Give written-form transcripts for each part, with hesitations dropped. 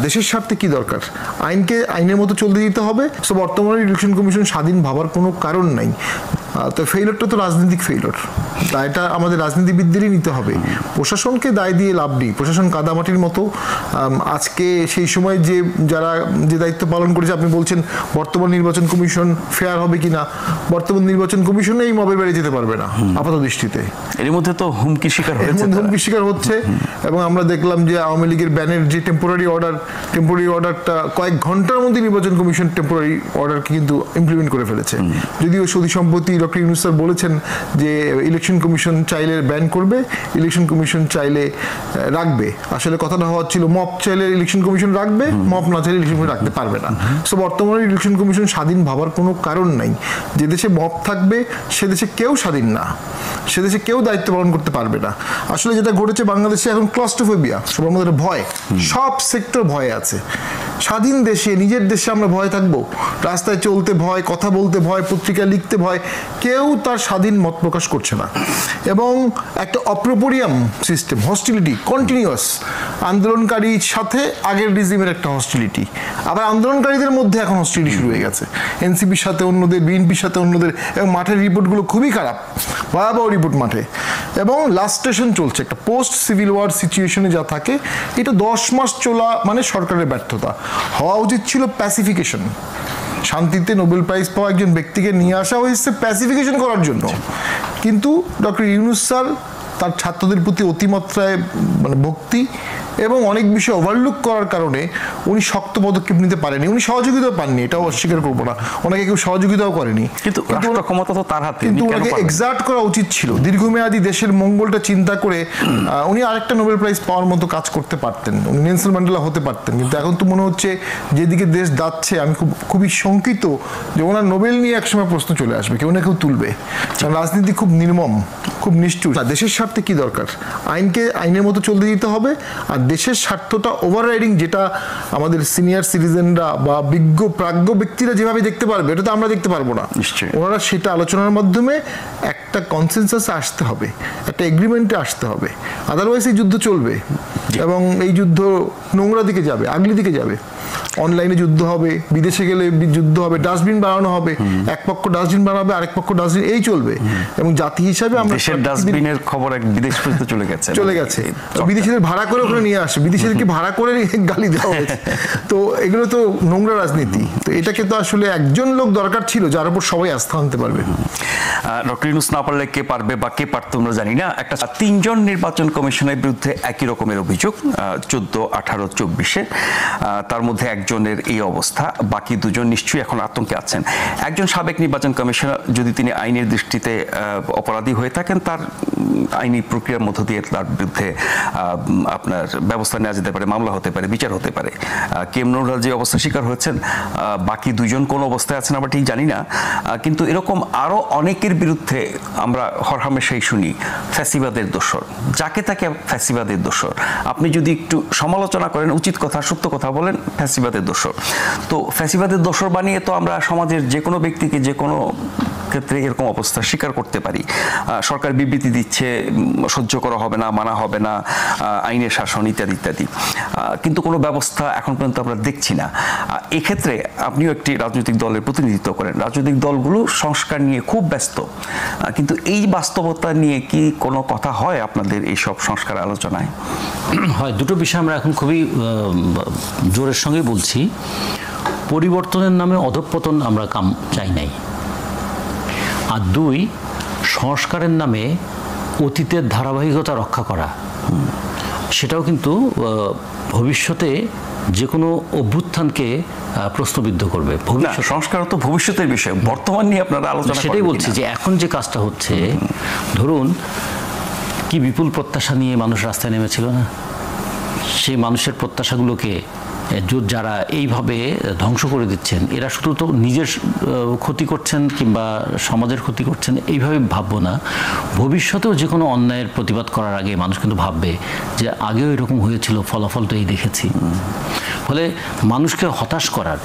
দেশের স্বার্থে কি দরকার? আইনকে আইনের মতো চলতে দিতে হবে। সো বর্তমানে ইলেকশন কমিশন স্বাধীন ভাবার কোনো কারণ নাই। তো ফেইলরটা তো রাজনৈতিক ফেইলর, এটা আমাদের রাজনীতিবিদদেরই নিতে হবে। প্রশাসনকে দায় দিয়ে লাভ নেই। প্রশাসন কাদামাটির মতো। আজকে সেই সময় যারা দায়িত্ব পালন করেছে, আপনি বলছেন বর্তমান নির্বাচন কমিশন ফেয়ার হবে কিনা, বর্তমান নির্বাচন কমিশনে এই মবের বেড়ে যেতে পারবে না আপাত দৃষ্টিতে। এর মধ্যে তো হুমকি শিকার হচ্ছে। এবং আমরা দেখলাম যে আওয়ামী লীগের ব্যানের যে টেম্পোরারি অর্ডারটা কয়েক ঘন্টার মধ্যে নির্বাচন কমিশন টেম্পোরারি অর্ডারকে কিন্তু ইমপ্লিমেন্ট করে ফেলেছে। যদিও সৌদি সম্পত্তি ডক্টর ইউনূস স্যার বলেছেন যে ইলেকশন কমিশন চাইলে ব্যান করবে, ইলেকশন কমিশন চাইলে রাখবে। আসলে কথাটা হওয়া ছিল মব চাইলে ইলেকশন কমিশন রাখবে, মব না চাইলে ইলেকশন কমিশন রাখতে পারবে না। সো বর্তমানে ইলেকশন কমিশন স্বাধীন ভাবার কোনো কারণ নাই। যে দেশে মব থাকবে সে দেশে কেউ স্বাধীন না, সে দেশে কেউ দায়িত্ব পালন করতে পারবে না। আসলে যেটা ঘটেছে বাংলাদেশে এখন ক্লস্ট্রোফোবিয়া, সবার মধ্যে ভয়, সব সেক্টর ভয়ে আছে। স্বাধীন দেশে, নিজের দেশে আমরা ভয় থাকবো? রাস্তায় চলতে ভয়, কথা বলতে ভয়, পত্রিকা লিখতে ভয়, কেউ তার স্বাধীন মত প্রকাশ করছে না। এবং একটা অপ্রোপরিয়াম সিস্টেম, হস্টিলিটি কন্টিনিউয়াস। আন্দোলনকারীর সাথে আগের রিজিমের একটা হস্টিলিটি, আবার আন্দোলনকারীদের মধ্যে এখন হস্টিলিটি শুরু হয়ে গেছে। এনসিপির সাথে অন্যদের, বিএনপির সাথে অন্যদের। এবং মাঠের রিপোর্টগুলো খুবই খারাপ, ভয়াবহ রিপোর্ট মাঠে। এবং লাস্টেশন চলছে, একটা পোস্ট সিভিল ওয়ার সিচুয়েশনে যা থাকে, এটা 10 মাস চলা মানে সরকারের ব্যর্থতা। হওয়া উচিত ছিল প্যাসিফিকেশন। শান্তিতে নোবেল প্রাইজ পাওয়া একজন ব্যক্তিকে নিয়ে আসা হয়েছে প্যাসিফিকেশন করার জন্য। কিন্তু ডক্টর ইউনূস স্যার তার ছাত্রদের প্রতি অতিমাত্রায় ভক্তি এবং অনেক বিষয় ওভারলুক করার কারণে উনি শক্ত পদক্ষেপ নিতে পারেনি। উনি সহযোগিতাও পাননি, এটাও অস্বীকার করবো না। ওনাকে কেউ সহযোগিতাও করেনি, কিন্তু ক্ষমতা তো তার হাতে। কিন্তু ওনাকে এক্সার্ট করা উচিত ছিল। দীর্ঘমেয়াদী দেশের মঙ্গলটা চিন্তা করে উনি আরেকটা নোবেল প্রাইজ পাওয়ার মতো কাজ করতে পারতেন, উনি নেলসন ম্যান্ডেলা হতে পারতেন। কিন্তু এখন তো মনে হচ্ছে যেদিকে দেশ যাচ্ছে, আমি খুবই শঙ্কিত যে ওনার নোবেল নিয়ে একসময় প্রশ্ন চলে আসবে, কেউ না কেউ তুলবে। রাজনীতি খুব নির্মম, খুব নিষ্ঠুর। দেশের স্বার্থে কি দরকার? আইনকে আইনের মতো চলতে দিতে হবে। আর দেশের স্বার্থটা ওভাররাইডিং, যেটা আমাদের সিনিয়র সিটিজেনরা বা বিজ্ঞ প্রাজ্ঞ ব্যক্তিরা যেভাবে দেখতে পারবে, এটা তো আমরা দেখতে পারবো না। ওনারা সেটা আলোচনার মাধ্যমে একটা কনসেনসাসে আসতে হবে, একটা এগ্রিমেন্টে আসতে হবে। আদারওয়াইজ এই যুদ্ধ চলবে এবং এই যুদ্ধ নোংরা দিকে যাবে, আগলি দিকে যাবে। অনলাইনে যুদ্ধ হবে, বিদেশে গেলে যুদ্ধ হবে, ডাস্টবিন বানানো হবে, এক পক্ষ ডাস্টবিন বানাবে, আরেক পক্ষ ডাস্টবিন, এই চলবে। এবং জাতি হিসাবে আমরা ডাস্টবিনের খবর এক বিদেশ পর্যন্ত চলে গেছে। বিদেশিদের ভাড়া করে ওখানে নিয়ে আসে, বিদেশিদেরকে ভাড়া করে গালি দেওয়া হয়েছে। তো এগুলো তো নোংরা রাজনীতি। তো এটাকে তো আসলে একজন লোক দরকার ছিল যার উপর সবাই আস্থা আনতে পারবে। ডক্টর ইউনূস না পারলে কে পারবে বা কে পারতো আমরা জানি না। একটা 3 জন নির্বাচন কমিশনের বিরুদ্ধে একই রকমের অভিযোগ, 14, 18, 24-এ। তার মধ্যে একজনের এই অবস্থা, বাকি 2 জন নিশ্চয়ই এখন আতঙ্কে আছেন। একজন সাবেক নির্বাচন কমিশনার, যদি তিনি আইনের দৃষ্টিতে অপরাধী হয়ে থাকেন, তার আইনি প্রক্রিয়ার মধ্য দিয়ে তার বিরুদ্ধে আপনার ব্যবস্থা নেওয়া যেতে পারে, মামলা হতে পারে, বিচার হতে পারে। কেএম নুরুল যে অবস্থা শিকার হয়েছেন, বাকি 2 জন কোন অবস্থায় আছেন আমরা ঠিক জানি না। কিন্তু এরকম আরো অনেকের বিরুদ্ধে আমরা হরহামেশাই শুনি ফ্যাসিবাদের দোসর, যাকে তাকে ফ্যাসিবাদের দোসর। আপনি যদি একটু সমালোচনা করেন, উচিত কথা, সত্য কথা বলেন, ফ্যাসিবাদের দোসর। তো ফ্যাসিবাদের দোসর বানিয়ে তো আমরা সমাজের যে কোনো ব্যক্তিকে যে কোনো ক্ষেত্রে এরকম অবস্থা স্বীকার করতে পারি। সরকার বিবৃতি দিচ্ছে, সহ্য করা হবে না, মানা হবে না, আইনের শাসন ইত্যাদি ইত্যাদি, কিন্তু কোনো ব্যবস্থা এখন পর্যন্ত আমরা দেখছি না। এক্ষেত্রে আপনিও একটি রাজনৈতিক দলের প্রতিনিধিত্ব করেন, রাজনৈতিক দলগুলো সংস্কার নিয়ে খুব ব্যস্ত, কিন্তু এই বাস্তবতা নিয়ে কি কোনো কথা হয় আপনাদের এইসব সংস্কার আলোচনায়? হয়, দুটো বিষয় আমরা এখন খুবই জোরের সঙ্গে বলছি। পরিবর্তনের নামে অধঃপতন আমরা চাই নাই। আর 2, সংস্কারের নামে অতীতের ধারাবাহিকতা রক্ষা করা, সেটাও কিন্তু ভবিষ্যতে যে কোনো অভ্যুত্থানকে প্রশ্নবিদ্ধ করবে। সংস্কার তো ভবিষ্যতের বিষয়, বর্তমান নিয়ে আপনারা আলোচনা। সেটাই বলছি যে এখন যে কাজটা হচ্ছে, ধরুন কি বিপুল প্রত্যাশা নিয়ে মানুষ রাস্তায় নেমেছিল না? সেই মানুষের প্রত্যাশাগুলোকে যারা এইভাবে ধ্বংস করে দিচ্ছেন, এরা শুধু তো নিজের ক্ষতি করছেন কিংবা সমাজের ক্ষতি করছেন এইভাবে ভাববো না। ভবিষ্যতেও যে কোনো অন্যায়ের প্রতিবাদ করার আগে মানুষ কিন্তু ভাববে যে আগেও এরকম হয়েছিল, ফলাফল তো এই দেখেছি। ফলে মানুষকে হতাশ করার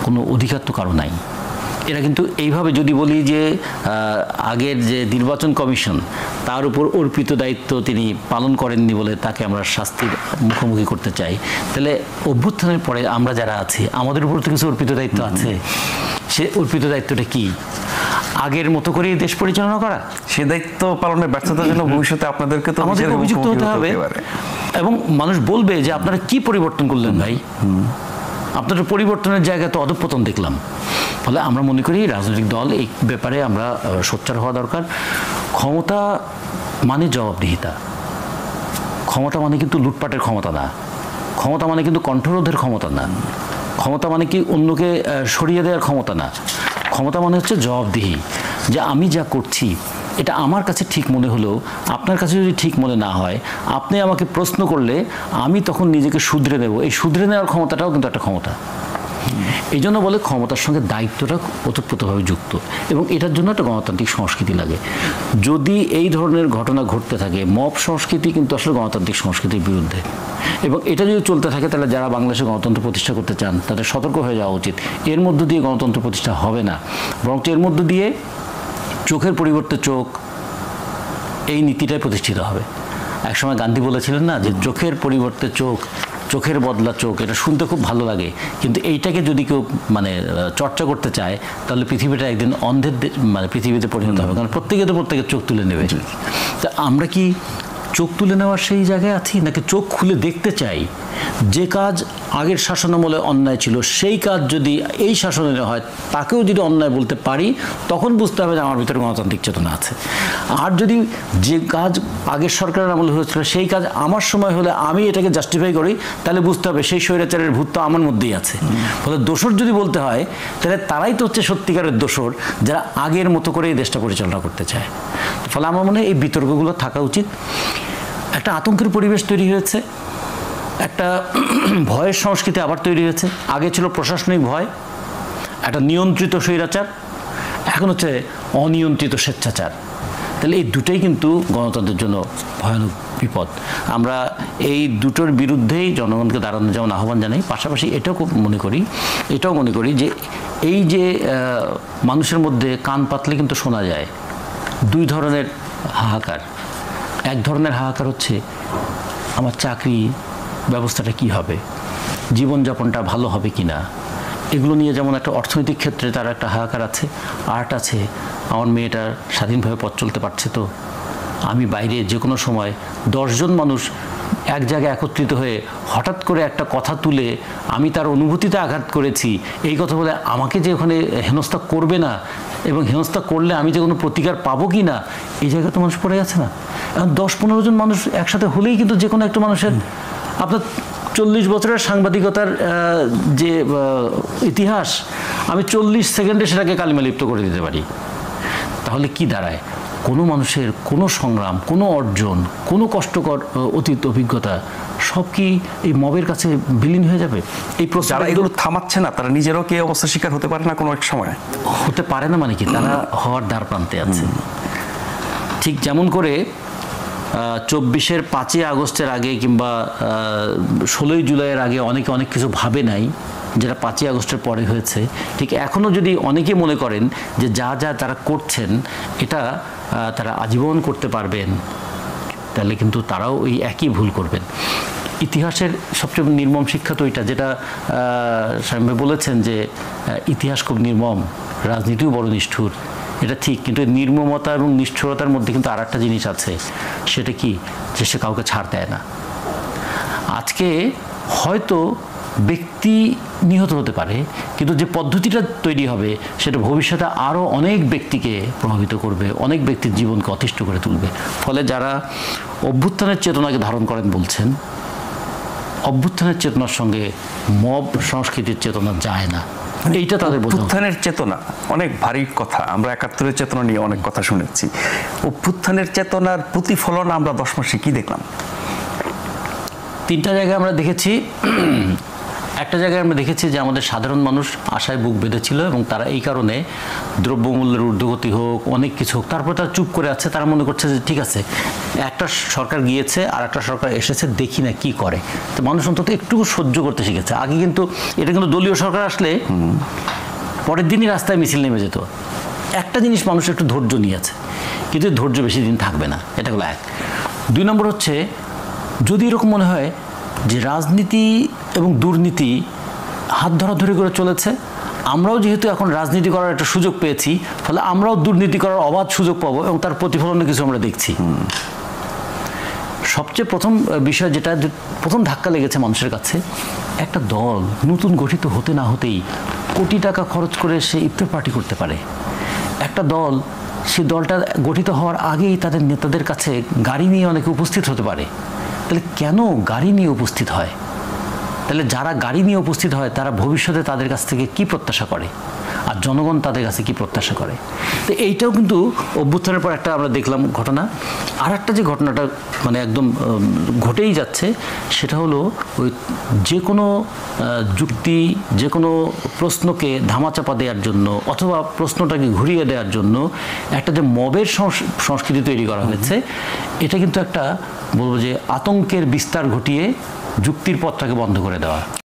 কোনো অধিকার তো কারো নাই। এরা কিন্তু এইভাবে যদি বলি যে আগের যে নির্বাচন কমিশন তার উপর অর্পিত দায়িত্ব তিনি পালন করেননি বলে তাকে আমরা শাস্তির মুখোমুখি করতে চাই, তাহলে অভ্যুত্থানের পরে আমরা যারা আছি আমাদের উপর তো কিছু অর্পিত দায়িত্ব আছে। সে অর্পিত দায়িত্বটা কি? আগের মতো করে দেশ পরিচালনা করা। সে দায়িত্ব পালনের ব্যর্থতার জন্য ভবিষ্যতে আপনাদেরকে তো আমাদের অভিযুক্ত হতে হবে এবং মানুষ বলবে যে আপনারা কি পরিবর্তন করলেন ভাই, আপনাদের পরিবর্তনের জায়গায় তো অধঃপতন দেখলাম। ফলে আমরা মনে করি রাজনৈতিক দল এই ব্যাপারে আমরা সোচ্চার হওয়া দরকার। ক্ষমতা মানে জবাবদিহিতা, ক্ষমতা মানে কিন্তু লুটপাটের ক্ষমতা না, ক্ষমতা মানে কিন্তু কণ্ঠরোধের ক্ষমতা না, ক্ষমতা মানে কি অন্যকে সরিয়ে দেওয়ার ক্ষমতা না, ক্ষমতা মানে হচ্ছে জবাবদিহি, যে আমি যা করছি এটা আমার কাছে ঠিক মনে হলেও আপনার কাছে যদি ঠিক মনে না হয়, আপনি আমাকে প্রশ্ন করলে আমি তখন নিজেকে শুধরে নেব। এই শুধরে নেওয়ার ক্ষমতাটাও কিন্তু একটা ক্ষমতা। এই জন্য বলে ক্ষমতার সঙ্গে দায়িত্বটা ওতপ্রোতভাবে যুক্ত এবং এটার জন্য একটা গণতান্ত্রিক সংস্কৃতি লাগে। যদি এই ধরনের ঘটনা ঘটতে থাকে, মব সংস্কৃতি কিন্তু আসলে গণতান্ত্রিক সংস্কৃতির বিরুদ্ধে, এবং এটা যদি চলতে থাকে তাহলে যারা বাংলাদেশে গণতন্ত্র প্রতিষ্ঠা করতে চান তাদের সতর্ক হয়ে যাওয়া উচিত। এর মধ্য দিয়ে গণতন্ত্র প্রতিষ্ঠা হবে না, বরং এর মধ্য দিয়ে চোখের পরিবর্তে চোখ, এই নীতিটাই প্রতিষ্ঠিত হবে। একসময় গান্ধী বলেছিলেন না যে চোখের পরিবর্তে চোখ, চোখের বদলা চোখ। এটা শুনতে খুব ভালো লাগে, কিন্তু এইটাকে যদি কেউ চর্চা করতে চায় তাহলে পৃথিবীটা একদিন অন্ধের পৃথিবীতে পরিণত হবে, কারণ প্রত্যেকে তো প্রত্যেকের চোখ তুলে নেবে। তা আমরা কি চোখ তুলে নেওয়ার সেই জায়গায় আছি, নাকি চোখ খুলে দেখতে চাই যে কাজ আগের শাসনামলে অন্যায় ছিল সেই কাজ যদি এই শাসনে হয় তাকেও যদি অন্যায় বলতে পারি তখন বুঝতে হবে যে আমার ভিতরে গণতান্ত্রিক চেতনা আছে। আর যদি যে কাজ আগের সরকারের আমলে হয়েছিল সেই কাজ আমার সময় হলে আমি এটাকে জাস্টিফাই করি, তাহলে বুঝতে হবে সেই স্বৈরাচারের ভূত তো আমার মধ্যেই আছে। ফলে দোষর যদি বলতে হয় তাহলে তারাই তো হচ্ছে সত্যিকারের দোষর যারা আগের মতো করে এই দেশটা পরিচালনা করতে চায়। ফলে আমার মনে হয় এই বিতর্কগুলো থাকা উচিত। একটা আতঙ্কের পরিবেশ তৈরি হয়েছে, একটা ভয়ের সংস্কৃতি আবার তৈরি হয়েছে। আগে ছিল প্রশাসনিক ভয়, একটা নিয়ন্ত্রিত স্বৈরাচার, এখন হচ্ছে অনিয়ন্ত্রিত স্বেচ্ছাচার। তাহলে এই দুটোই কিন্তু গণতন্ত্রের জন্য ভয়ানক বিপদ। আমরা এই দুটোর বিরুদ্ধেই জনগণকে দাঁড়ানোর যেমন আহ্বান জানাই, পাশাপাশি এটাও মনে করি যে এই যে মানুষের মধ্যে কান পাতলে কিন্তু শোনা যায় দুই ধরনের হাহাকার। এক ধরনের হাহাকার হচ্ছে আমার চাকরি ব্যবস্থাটা কি হবে, জীবনযাপনটা ভালো হবে কি না, এগুলো নিয়ে যেমন একটা অর্থনৈতিক ক্ষেত্রে তার একটা হাহাকার আছে। আর্ট আছে, আমার মেয়েটা স্বাধীনভাবে পথ চলতে পারছে তো, আমি বাইরে যে কোনো সময় 10 জন মানুষ এক জায়গায় একত্রিত হয়ে হঠাৎ করে একটা কথা তুলে আমি তার অনুভূতিতে আঘাত করেছি এই কথা বলে আমাকে যে ওখানে হেনস্থা করবে না, এবং হেনস্থা করলে আমি যে কোনো প্রতিকার পাবো কি না, এই জায়গায় তো মানুষ পড়ে গেছে না। এখন 10-15 জন মানুষ একসাথে হলেই কিন্তু যে কোনো একটা মানুষের, আপনার 40 বছরের সাংবাদিকতার যে ইতিহাস, আমি 40 সেকেন্ডে সেটাকে কালিমালিপ্ত করে দিতে পারি। তাহলে কি দাঁড়ায়? কোনো মানুষের কোনো সংগ্রাম, কোনো অর্জন, কোনো কষ্টকর অতীত অভিজ্ঞতা সব কি এই মবের কাছে বিলীন হয়ে যাবে? এই প্রশ্ন যারা এগুলো থামাচ্ছে না তারা নিজেরাও কি অবস্থার শিকার হতে পারে না কোনো এক সময়? হতে পারে না মানে কি, তারা হওয়ার দ্বার প্রান্তে আছে। ঠিক যেমন করে 24-এর 5ই আগস্টের আগে কিংবা 16ই জুলাইয়ের আগে অনেকে অনেক কিছু ভাবে নাই যেটা 5ই আগস্টের পরে হয়েছে, ঠিক এখনও যদি অনেকে মনে করেন যে যা যা তারা করছেন এটা তারা আজীবন করতে পারবেন, তাহলে কিন্তু তারাও ওই একই ভুল করবেন। ইতিহাসের সবচেয়ে নির্মম শিক্ষা তো এটা, যেটা স্বামী বলেছেন যে ইতিহাস খুব নির্মম, রাজনীতিও বড় নিষ্ঠুর। এটা ঠিক, কিন্তু নির্মমতা এবং নিষ্ঠুরতার মধ্যে কিন্তু আর একটা জিনিস আছে, সেটা কি, যে সে কাউকে ছাড় দেয় না। আজকে হয়তো ব্যক্তি নিহত হতে পারে, কিন্তু যে পদ্ধতিটা তৈরি হবে সেটা ভবিষ্যতে আরও অনেক ব্যক্তিকে প্রভাবিত করবে, অনেক ব্যক্তির জীবনকে অতিষ্ঠ করে তুলবে। ফলে যারা অভ্যুত্থানের চেতনাকে ধারণ করেন বলছেন, অভ্যুত্থানের চেতনার সঙ্গে মব সংস্কৃতির চেতনা যায় না, এইটা তাদের অভ্যুত্থানের চেতনা অনেক ভারী কথা। আমরা 71-এর চেতনা নিয়ে অনেক কথা শুনেছি, অভ্যুত্থানের চেতনার প্রতিফলন আমরা 10 মাসে কি দেখলাম? 3টা জায়গায় আমরা দেখেছি। একটা জায়গায় আমরা দেখেছি যে আমাদের সাধারণ মানুষ আশায় বুক বেঁধেছিল এবং তারা এই কারণে দ্রব্যমূল্যের ঊর্ধ্বগতি হোক, অনেক কিছু হোক, তারপর তারা চুপ করে আছে। তারা মনে করছে যে ঠিক আছে, একটা সরকার গিয়েছে আর একটা সরকার এসেছে, দেখি না কি করে। তো মানুষ অন্তত একটু সহ্য করতে শিখেছে। আগে কিন্তু এটা কিন্তু দলীয় সরকার আসলে পরের দিনই রাস্তায় মিছিল নেমে যেত। একটা জিনিস মানুষ একটু ধৈর্য নিয়েছে, কিন্তু ধৈর্য বেশি দিন থাকবে না, এটা হলো এক। 2 নম্বর হচ্ছে, যদি এরকম মনে হয় যে রাজনীতি এবং দুর্নীতি হাত ধরাধরি করে চলেছে, আমরাও যেহেতু এখন রাজনীতি করার একটা সুযোগ পেয়েছি, ফলে আমরাও দুর্নীতি করার অবাধ সুযোগ পাবো এবং তার প্রতিফলনে কিছু আমরা দেখছি। সবচেয়ে প্রথম বিষয় যেটা প্রথম ধাক্কা লেগেছে মানুষের কাছে, একটা দল নতুন গঠিত হতে না হতেই কোটি টাকা খরচ করে সে ইফতার পার্টি করতে পারে। একটা দল, সে দলটা গঠিত হওয়ার আগেই তাদের নেতাদের কাছে গাড়ি নিয়ে অনেকে উপস্থিত হতে পারে। তাহলে কেন গাড়ি নিয়ে উপস্থিত হয়? তাহলে যারা গাড়ি নিয়ে উপস্থিত হয় তারা ভবিষ্যতে তাদের কাছ থেকে কি প্রত্যাশা করে, আর জনগণ তাদের কাছে কি প্রত্যাশা করে? তো এইটাও কিন্তু অভ্যুত্থানের পর একটা আমরা দেখলাম ঘটনা। আর একটা যে ঘটনাটা মানে একদম ঘটেই যাচ্ছে, সেটা হলো ওই যে কোনো যুক্তি, যে কোনো প্রশ্নকে ধামাচাপা দেওয়ার জন্য অথবা প্রশ্নটাকে ঘুরিয়ে দেওয়ার জন্য একটা যে মবের সংস্কৃতি তৈরি করা হয়েছে, এটা কিন্তু একটা বলবো যে আতঙ্কের বিস্তার ঘটিয়ে যুক্তির পথটাকে বন্ধ করে দেওয়া।